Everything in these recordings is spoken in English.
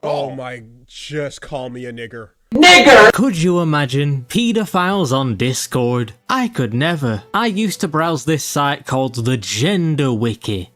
Oh my, just call me a nigger. Nigger! Could you imagine pedophiles on Discord? I could never. I used to browse this site called the Gender Wiki.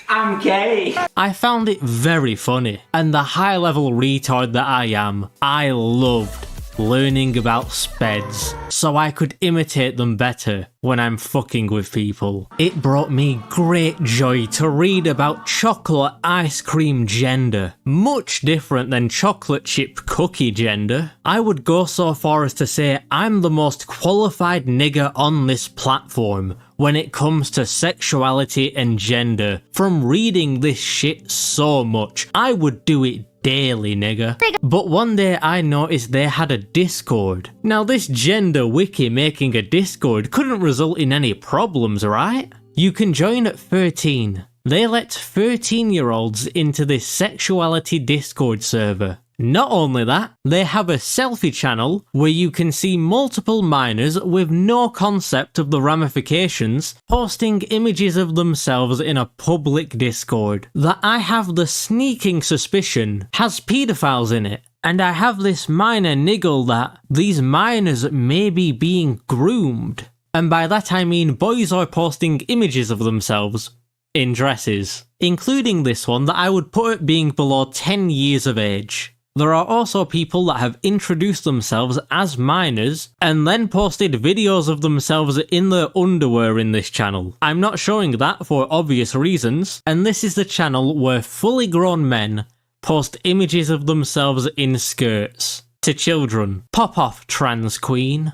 I'm gay. I found it very funny, and the high-level retard that I am, I loved learning about speds, so I could imitate them better when I'm fucking with people. It brought me great joy to read about chocolate ice cream gender, much different than chocolate chip cookie gender. I would go so far as to say I'm the most qualified nigger on this platform when it comes to sexuality and gender. From reading this shit so much, I would do it daily, nigga. But one day I noticed they had a Discord. Now this gender wiki making a Discord couldn't result in any problems, right? You can join at 13. They let 13-year-olds into this sexuality Discord server. Not only that, they have a selfie channel where you can see multiple minors with no concept of the ramifications posting images of themselves in a public Discord that I have the sneaking suspicion has pedophiles in it. And I have this minor niggle that these minors may be being groomed. And by that I mean boys are posting images of themselves in dresses, including this one that I would put at being below 10 years of age. There are also people that have introduced themselves as minors and then posted videos of themselves in their underwear in this channel. I'm not showing that for obvious reasons, and this is the channel where fully grown men post images of themselves in skirts to children. Pop off, trans queen.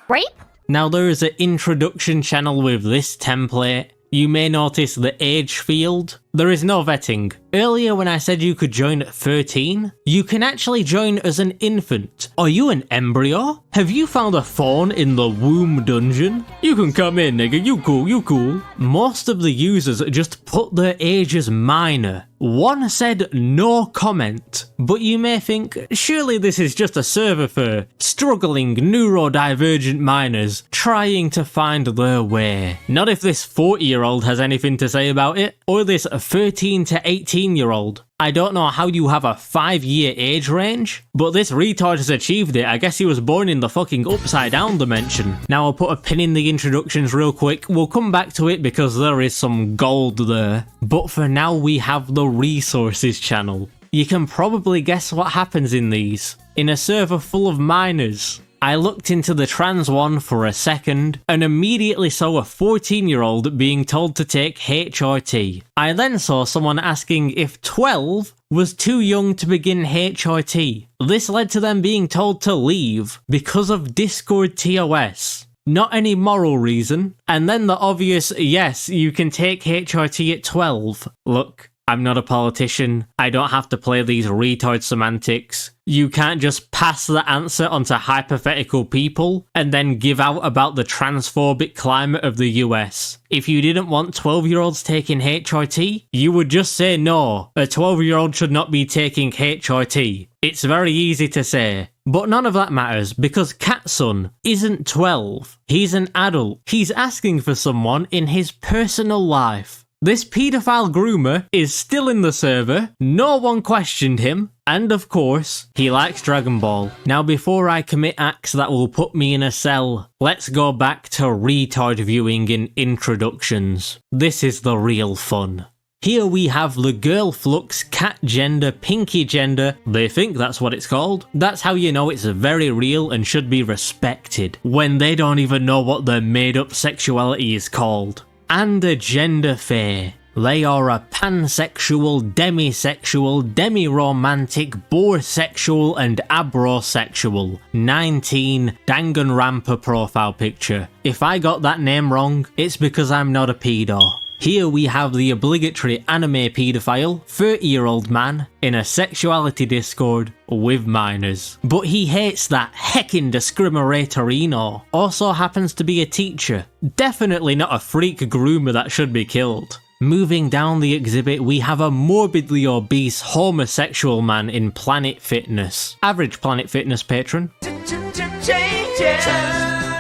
Rape? Now there is an introduction channel with this template. You may notice the age field. There is no vetting. Earlier when I said you could join at 13, you can actually join as an infant. Are you an embryo? Have you found a phone in the womb dungeon? You can come in, nigga, you cool, you cool. Most of the users just put their age as minor. One said no comment, but you may think, surely this is just a server for struggling neurodivergent minors trying to find their way. Not if this 40-year-old has anything to say about it, or this 13 to 18-year-old. I don't know how you have a 5-year age range, but this retard has achieved it. I guess he was born in the fucking upside down dimension. Now I'll put a pin in the introductions real quick. We'll come back to it because there is some gold there. But for now we have the resources channel. You can probably guess what happens in these. In a server full of minors, I looked into the trans one for a second and immediately saw a 14-year-old being told to take HRT. I then saw someone asking if 12 was too young to begin HRT. This led to them being told to leave because of Discord TOS. Not any moral reason. And then the obvious, yes, you can take HRT at 12. Look, I'm not a politician. I don't have to play these retard semantics. You can't just pass the answer onto hypothetical people and then give out about the transphobic climate of the US. If you didn't want 12-year-olds taking HRT, you would just say no, a 12-year-old should not be taking HRT. It's very easy to say. But none of that matters because Catson isn't 12. He's an adult. He's asking for someone in his personal life. This paedophile groomer is still in the server, no one questioned him, and of course, he likes Dragon Ball. Now before I commit acts that will put me in a cell, let's go back to retard viewing in introductions. This is the real fun. Here we have the girl flux, cat gender, pinky gender, they think that's what it's called. That's how you know it's very real and should be respected, when they don't even know what their made up sexuality is called. And a gender fair. They are a pansexual, demisexual, demi-romantic, boresexual and abrosexual. 19 Danganronpa profile picture. If I got that name wrong, it's because I'm not a pedo. Here we have the obligatory anime paedophile, 30-year-old man, in a sexuality Discord with minors. But he hates that heckin' discriminatorino. Also happens to be a teacher. Definitely not a freak groomer that should be killed. Moving down the exhibit, we have a morbidly obese homosexual man in Planet Fitness. Average Planet Fitness patron.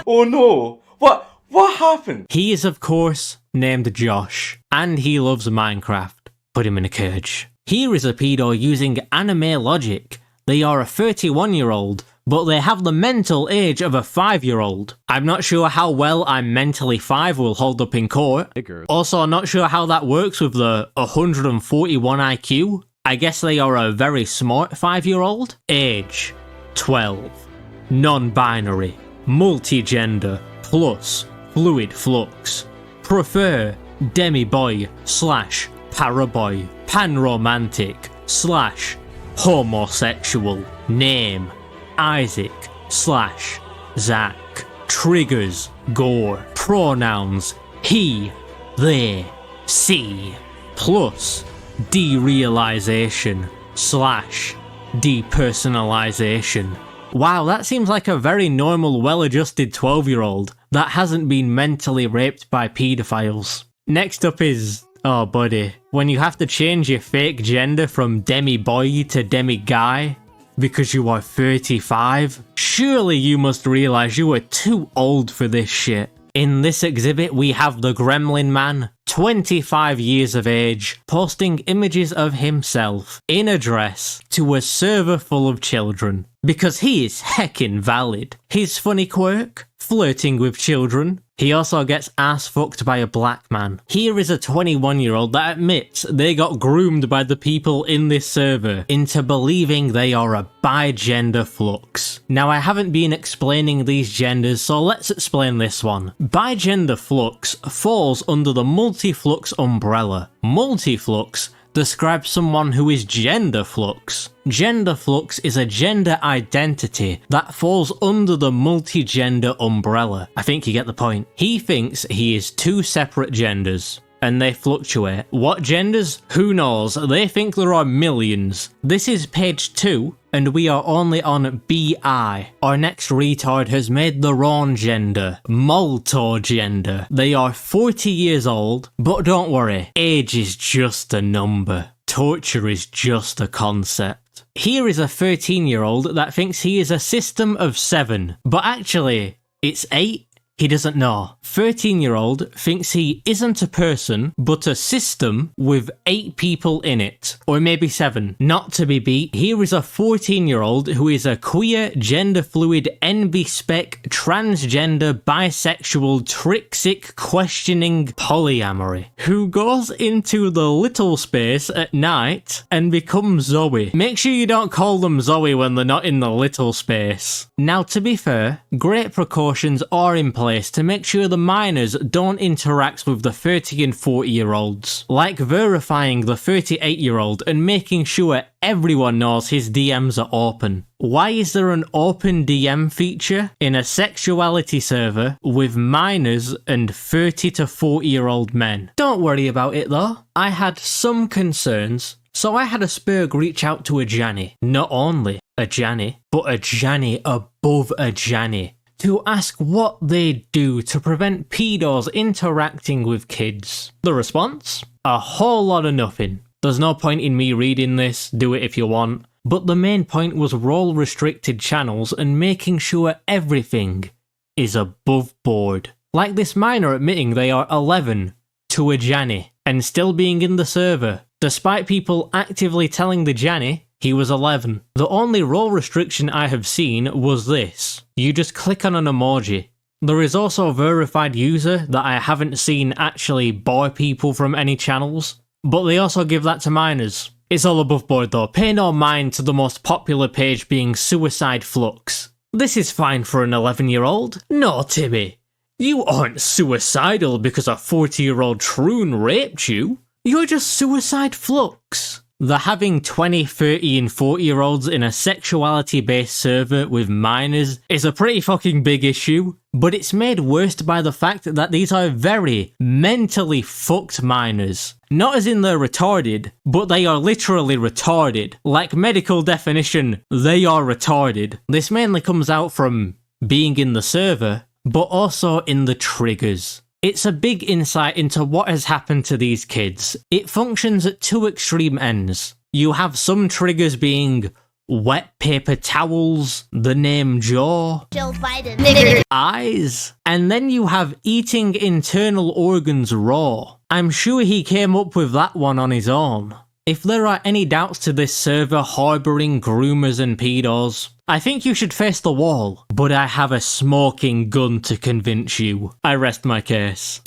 Oh no! What happened? He is, of course, named Josh, and he loves Minecraft. Put him in a cage. Here is a pedo using anime logic. They are a 31-year-old, but they have the mental age of a 5-year-old. I'm not sure how well I'm mentally 5 will hold up in court. Also, not sure how that works with the 141 IQ. I guess they are a very smart 5-year-old. Age, 12. Non-binary. Multigender. Plus, fluid flux. Prefer, demi-boy / paraboy. Panromantic / homosexual. Name, Isaac / Zach. Triggers, gore. Pronouns, he, they, she. Plus, derealization / depersonalization. Wow, that seems like a very normal, well-adjusted 12-year-old that hasn't been mentally raped by paedophiles. Next up is... oh buddy, when you have to change your fake gender from demi-boy to demi-guy because you are 35, surely you must realise you are too old for this shit. In this exhibit we have the Gremlin Man, 25 years of age, posting images of himself in a dress to a server full of children. Because he is heckin' valid. His funny quirk? Flirting with children. He also gets ass fucked by a black man. Here is a 21-year-old that admits they got groomed by the people in this server into believing they are a bi-gender flux. Now I haven't been explaining these genders, so let's explain this one. Bi-gender flux falls under the multi-flux umbrella. Multi-flux describes someone who is gender flux. Gender flux is a gender identity that falls under the multi-gender umbrella. I think you get the point. He thinks he is two separate genders, and they fluctuate. What genders? Who knows? They think there are millions. This is page 2, and we are only on BI. Our next retard has made their own gender. Multo-gender. They are 40 years old, but don't worry, age is just a number. Torture is just a concept. Here is a 13-year-old that thinks he is a system of 7, but actually, it's 8. He doesn't know. 13-year-old thinks he isn't a person, but a system with 8 people in it. Or maybe 7. Not to be beat, here is a 14-year-old who is a queer, gender-fluid, NB-spec, transgender, bisexual, trixic, questioning polyamory, who goes into the little space at night and becomes Zoe. Make sure you don't call them Zoe when they're not in the little space. Now, to be fair, great precautions are in place to make sure the minors don't interact with the 30 and 40-year-olds, like verifying the 38-year-old and making sure everyone knows his DMs are open. Why is there an open DM feature in a sexuality server with minors and 30 to 40-year-old men? Don't worry about it though. I had some concerns, so I had a Spurg reach out to a Janny. Not only a Janny, but a Janny above a Janny, to ask what they do to prevent pedos interacting with kids. The response? A whole lot of nothing. There's no point in me reading this, do it if you want, but the main point was role restricted channels and making sure everything is above board. Like this minor admitting they are 11 to a Janny and still being in the server, despite people actively telling the Janny he was 11. The only role restriction I have seen was this. You just click on an emoji. There is also a verified user that I haven't seen actually bore people from any channels, but they also give that to minors. It's all above board though. Pay no mind to the most popular page being Suicide Flux. This is fine for an 11-year-old. No, Timmy. You aren't suicidal because a 40-year-old troon raped you. You're just Suicide Flux. The having 20, 30 and 40-year-olds in a sexuality-based server with minors is a pretty fucking big issue, but it's made worse by the fact that these are very mentally fucked minors. Not as in they're retarded, but they are literally retarded. Like medical definition, they are retarded. This mainly comes out from being in the server, but also in the triggers. It's a big insight into what has happened to these kids. It functions at two extreme ends. You have some triggers being wet paper towels, the name Joe, Joe Biden, nigger, eyes, and then you have eating internal organs raw. I'm sure he came up with that one on his own. If there are any doubts to this server harbouring groomers and pedos, I think you should face the wall, but I have a smoking gun to convince you. I rest my case.